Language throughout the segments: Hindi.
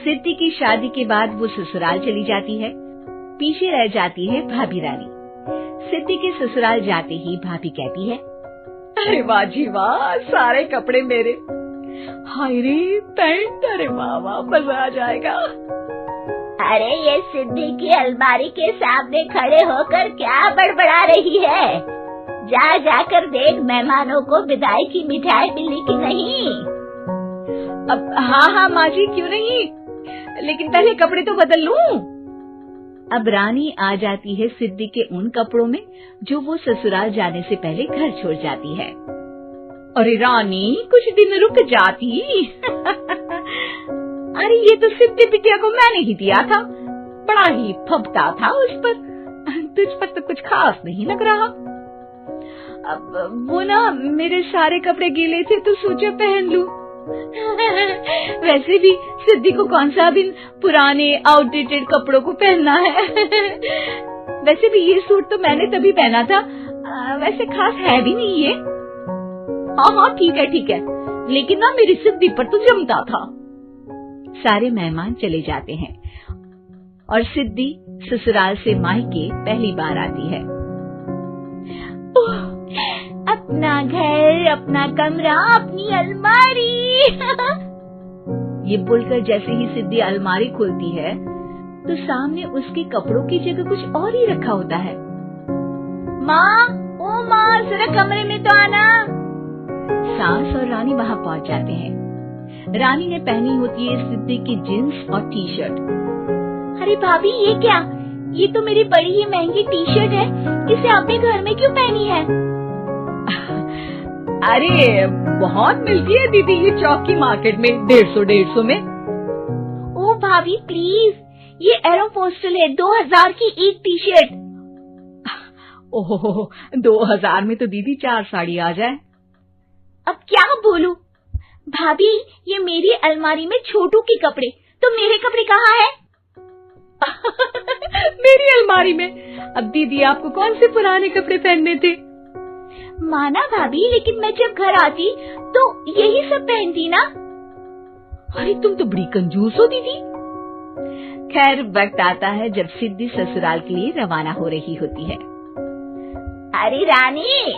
सिद्धि की शादी के बाद वो ससुराल चली जाती है। पीछे रह जाती है भाभी रानी। सिद्धि के ससुराल जाते ही भाभी कहती है, अरे वाह जी वाह, सारे कपड़े मेरे। हाय रे पैंट, अरे वाह वाह, मजा आ जाएगा। अरे ये सिद्धि की अलमारी के सामने खड़े होकर क्या बड़बड़ा रही है? जा जाकर देख मेहमानों को विदाई की मिठाई मिली कि नहीं। अब हाँ माँ जी, क्यों नहीं, लेकिन पहले कपड़े तो बदल लूं। अब रानी आ जाती है सिद्धि के उन कपड़ों में जो वो ससुराल जाने से पहले घर छोड़ जाती है। अरे रानी, कुछ दिन रुक जाती। अरे ये तो सिद्धि बिटिया को मैंने ही दिया था, बड़ा ही फबता था उस पर, तुझ पर तो कुछ खास नहीं लग रहा। अब वो ना मेरे सारे कपड़े गीले थे तो सोचा पहन लूं। वैसे भी सिद्धि को कौन सा भी पुराने आउटडेटेड कपड़ों को पहनना है। वैसे भी ये सूट तो मैंने तभी पहना था, वैसे खास है भी नहीं ये। हाँ ठीक है, लेकिन ना मेरी सिद्धि पर तो जमता था। सारे मेहमान चले जाते हैं और सिद्धि ससुराल से मायके पहली बार आती है। अपना घर, अपना कमरा, अपनी अलमारी। ये बोलकर जैसे ही सिद्धि अलमारी खोलती है तो सामने उसके कपड़ों की जगह कुछ और ही रखा होता है। माँ, ओ माँ, जरा कमरे में तो आना। सास और रानी वहाँ पहुँच जाते हैं। रानी ने पहनी होती है सिद्धि की जींस और टी शर्ट। अरे भाभी, ये क्या? ये तो मेरी बड़ी ही महंगी टी शर्ट है, इसे आपने घर में क्यों पहनी है? अरे बहुत मिलती है दीदी ये चौक की मार्केट में, 150 में। ओ भाभी प्लीज, ये एरोपोस्टल है, 2000 की एक टी शर्ट। ओहो, 2000 में तो दीदी 4 साड़ी आ जाए। अब क्या बोलूं? भाभी, ये मेरी अलमारी में छोटू के कपड़े, तो मेरे कपड़े कहाँ हैं? मेरी अलमारी में? अब दीदी आपको कौन से पुराने कपड़े पहनने थे? माना भाभी, लेकिन मैं जब घर आती तो यही सब पहनती ना। अरे तुम तो बड़ी कंजूस हो दीदी। खैर, वक्त आता है जब सिद्धि ससुराल के लिए रवाना हो रही होती है। अरे रानी,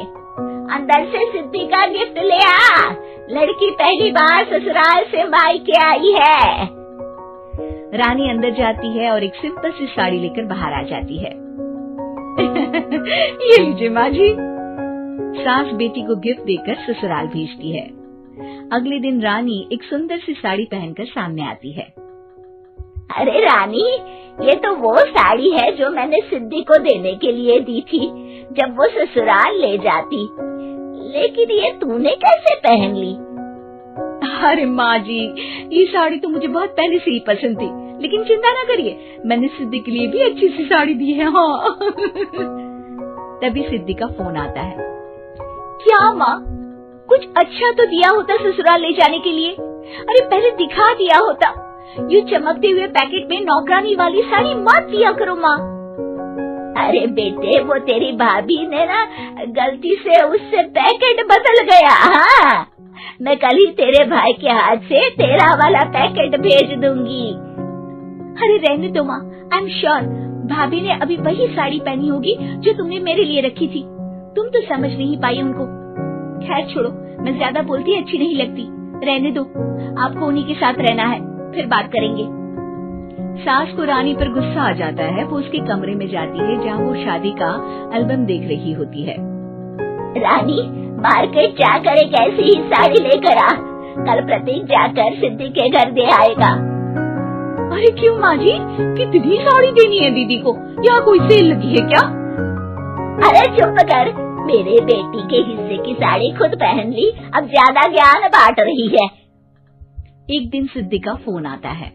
अंदर से सिद्धि का गिफ्ट ले आ, लड़की पहली बार ससुराल से मायके आई है। रानी अंदर जाती है और एक सिंपल सी साड़ी लेकर बाहर आ जाती है। ये लीजिए माँ जी। सास बेटी को गिफ्ट देकर ससुराल भेजती है। अगले दिन रानी एक सुंदर सी साड़ी पहनकर सामने आती है। अरे रानी, ये तो वो साड़ी है जो मैंने सिद्धि को देने के लिए दी थी जब वो ससुराल ले जाती, लेकिन ये तूने कैसे पहन ली? अरे माँ जी, ये साड़ी तो मुझे बहुत पहले से ही पसंद थी, लेकिन चिंता ना करिए, मैंने सिद्धि के लिए भी अच्छी सी साड़ी दी है। हाँ। तभी सिद्धि का फोन आता है। क्या माँ, कुछ अच्छा तो दिया होता ससुराल ले जाने के लिए। अरे पहले दिखा दिया होता। ये चमकते हुए पैकेट में नौकरानी वाली साड़ी मत दिया करो माँ। अरे बेटे, वो तेरी भाभी ने ना गलती से उससे पैकेट बदल गया। हाँ, मैं कल ही तेरे भाई के हाथ से तेरा वाला पैकेट भेज दूंगी। अरे रहने दो माँ, आई एम श्योर भाभी ने अभी वही साड़ी पहनी होगी जो तुमने मेरे लिए रखी थी। तुम तो समझ नहीं पाई उनको। खैर छोड़ो, मैं ज्यादा बोलती अच्छी नहीं लगती, रहने दो, आपको उन्हीं के साथ रहना है, फिर बात करेंगे। सास को रानी पर गुस्सा आ जाता है। वो उसके कमरे में जाती है जहाँ वो शादी का एल्बम देख रही होती है। रानी, मार्केट जाकर एक ऐसी ही साड़ी लेकर आ, कल प्रतीक जाकर सिद्धि के घर दे आएगा। अरे क्यों माँ जी, कितनी साड़ी देनी है दीदी को? यहाँ कोई सेल लगी है क्या? अरे चुप कर, मेरे बेटी के हिस्से की साड़ी खुद पहन ली, अब ज्यादा ज्ञान बांट रही है। एक दिन सिद्धि का फोन आता है।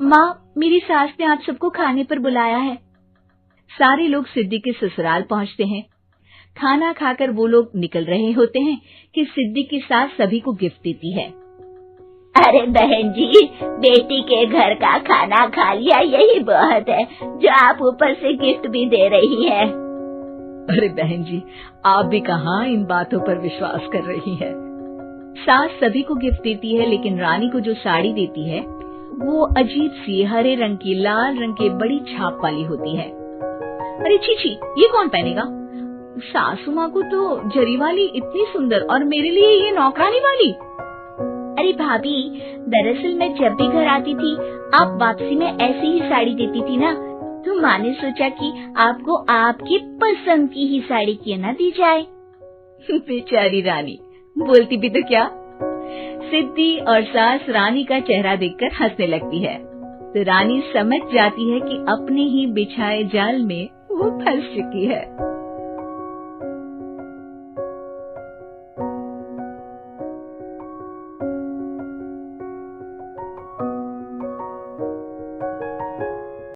माँ, मेरी सास ने आप सबको खाने पर बुलाया है। सारे लोग सिद्धि के ससुराल पहुँचते हैं। खाना खाकर वो लोग निकल रहे होते हैं कि सिद्धि की सास सभी को गिफ्ट देती है। अरे बहन जी, बेटी के घर का खाना खा लिया, यही बहुत है जो आप ऊपर से गिफ्ट भी दे रही है। अरे बहन जी, आप भी कहाँ इन बातों पर विश्वास कर रही है। सास सभी को गिफ्ट देती है, लेकिन रानी को जो साड़ी देती है वो अजीब सी हरे रंग की लाल रंग के बड़ी छाप वाली होती है। अरे छी, ये कौन पहनेगा? सासू माँ को तो जरी वाली इतनी सुंदर, और मेरे लिए ये नौकरानी वाली। अरे भाभी, दरअसल मैं जब भी घर आती थी आप वापसी में ऐसी ही साड़ी देती थी ना, तो माँ ने सोचा कि आपको आपकी पसंद की ही साड़ी क्यों ना दी जाए। बेचारी रानी, बोलती भी तो क्या। सिद्धि और सास रानी का चेहरा देखकर हंसने लगती है, तो रानी समझ जाती है कि अपने ही बिछाए जाल में वो फंस चुकी है।